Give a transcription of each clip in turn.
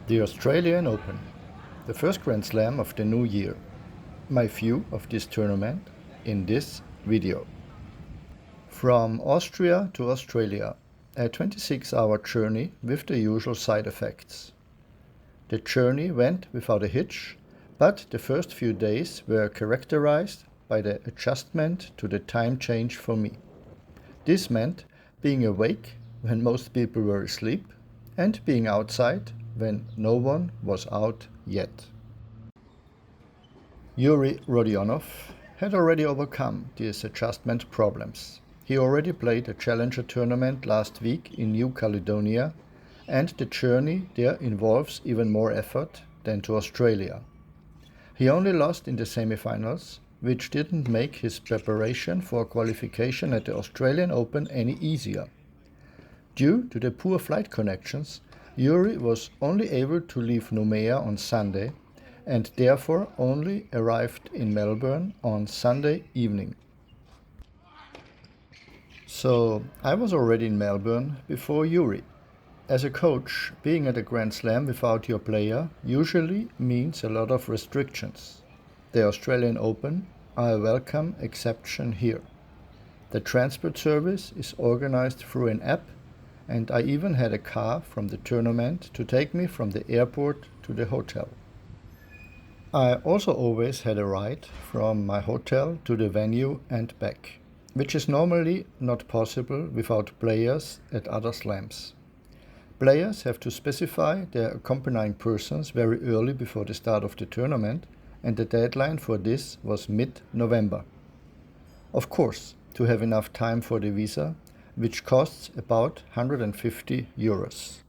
The Australian Open, the first Grand Slam of the new year. My view of this tournament in this video. From Austria to Australia, a 26-hour journey with the usual side effects. The journey went without a hitch, but the first few days were characterized by the adjustment to the time change for me. This meant being awake when most people were asleep and being outside when no one was out yet. Yuri Rodionov had already overcome these adjustment problems. He already played a challenger tournament last week in New Caledonia, and the journey there involves even more effort than to Australia. He only lost in the semifinals, which didn't make his preparation for qualification at the Australian Open any easier. Due to the poor flight connections, Yuri was only able to leave Noumea on Sunday and therefore only arrived in Melbourne on Sunday evening. So I was already in Melbourne before Yuri. As a coach, being at a Grand Slam without your player usually means a lot of restrictions. The Australian Open are a welcome exception here. The transport service is organized through an app, and I even had a car from the tournament to take me from the airport to the hotel. I also always had a ride from my hotel to the venue and back, which is normally not possible without players at other slams. Players have to specify their accompanying persons very early before the start of the tournament, and the deadline for this was mid-November. Of course, to have enough time for the visa, which costs about €150.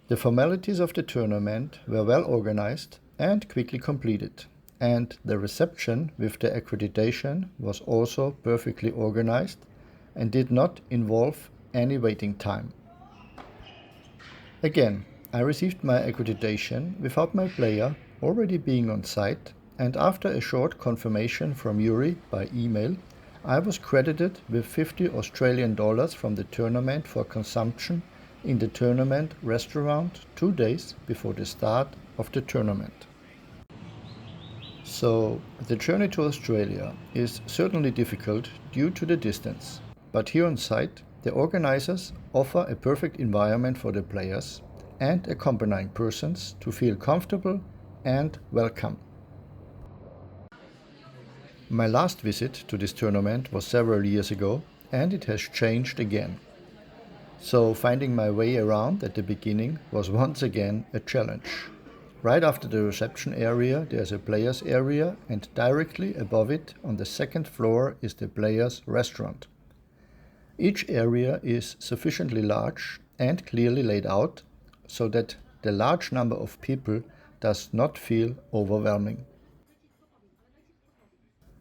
The formalities of the tournament were well organized and quickly completed, and the reception with the accreditation was also perfectly organized and did not involve any waiting time. Again, I received my accreditation without my player already being on site, and after a short confirmation from Yuri by email, I was credited with $50 from the tournament for consumption in the tournament restaurant 2 days before the start of the tournament. So, the journey to Australia is certainly difficult due to the distance, but here on site, the organizers offer a perfect environment for the players and accompanying persons to feel comfortable and welcome. My last visit to this tournament was several years ago, and it has changed again. So finding my way around at the beginning was once again a challenge. Right after the reception area there's a players area, and directly above it on the second floor is the players restaurant. Each area is sufficiently large and clearly laid out so that the large number of people does not feel overwhelming.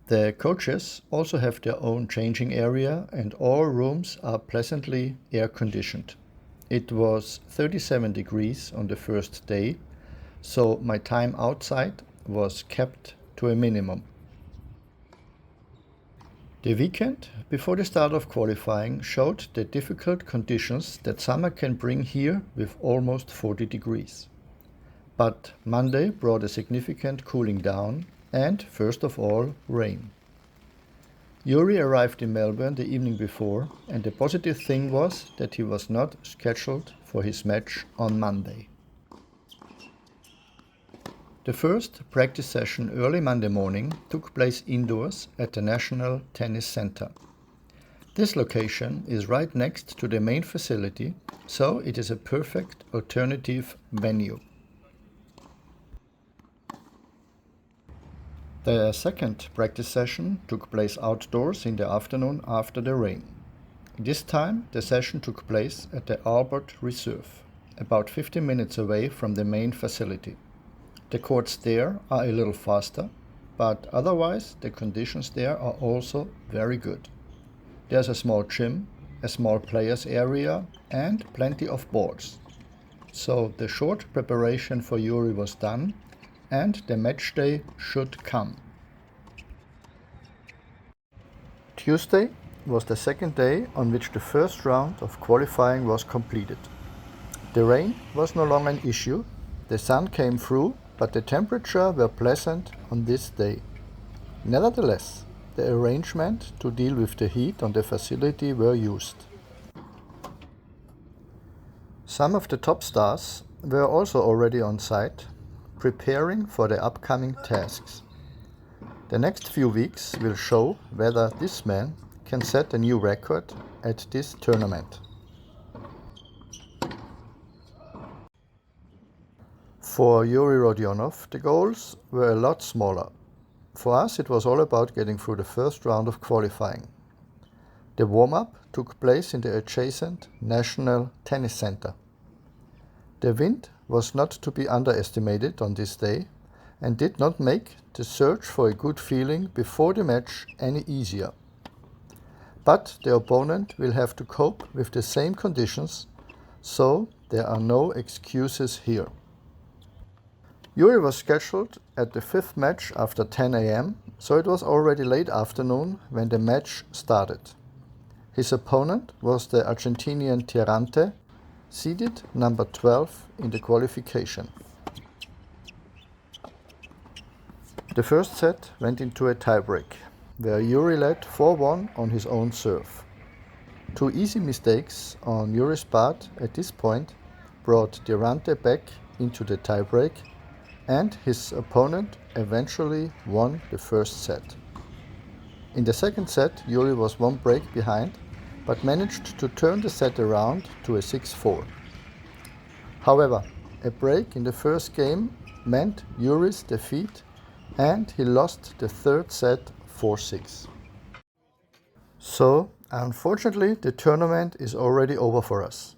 The coaches also have their own changing area, and all rooms are pleasantly air-conditioned. It was 37 degrees on the first day, so my time outside was kept to a minimum. The weekend before the start of qualifying showed the difficult conditions that summer can bring here with almost 40 degrees. But Monday brought a significant cooling down, and first of all, rain. Yuri arrived in Melbourne the evening before, and the positive thing was that he was not scheduled for his match on Monday. The first practice session early Monday morning took place indoors at the National Tennis Centre. This location is right next to the main facility, so it is a perfect alternative venue. The second practice session took place outdoors in the afternoon after the rain. This time the session took place at the Albert Reserve, about 15 minutes away from the main facility. The courts there are a little faster, but otherwise the conditions there are also very good. There's a small gym, a small players area, and plenty of balls. So the short preparation for Yuri was done, and the match day should come. Tuesday was the second day on which the first round of qualifying was completed. The rain was no longer an issue. The sun came through, but the temperature were pleasant on this day. Nevertheless, the arrangement to deal with the heat on the facility were used. Some of the top stars were also already on site, preparing for the upcoming tasks. The next few weeks will show whether this man can set a new record at this tournament. For Yuri Rodionov, the goals were a lot smaller. For us, it was all about getting through the first round of qualifying. The warm-up took place in the adjacent National Tennis Center. The wind was not to be underestimated on this day and did not make the search for a good feeling before the match any easier. But the opponent will have to cope with the same conditions, so there are no excuses here. Yuri was scheduled at the fifth match after 10 a.m., so it was already late afternoon when the match started. His opponent was the Argentinian Tirante, seeded number 12 in the qualification. The first set went into a tiebreak, where Yuri led 4-1 on his own serve. Two easy mistakes on Yuri's part at this point brought Tirante back into the tiebreak, and his opponent eventually won the first set. In the second set, Yuri was one break behind, but managed to turn the set around to a 6-4. However, a break in the first game meant Yuri's defeat, and he lost the third set 4-6. So, unfortunately, the tournament is already over for us.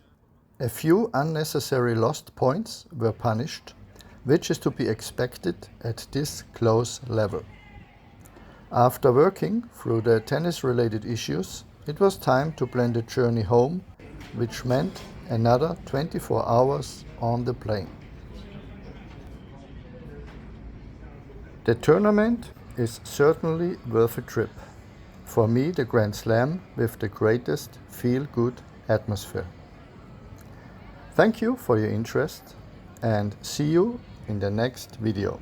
A few unnecessary lost points were punished, which is to be expected at this close level. After working through the tennis-related issues, it was time to plan the journey home, which meant another 24 hours on the plane. The tournament is certainly worth a trip. For me, the Grand Slam with the greatest feel-good atmosphere. Thank you for your interest and see you in the next video.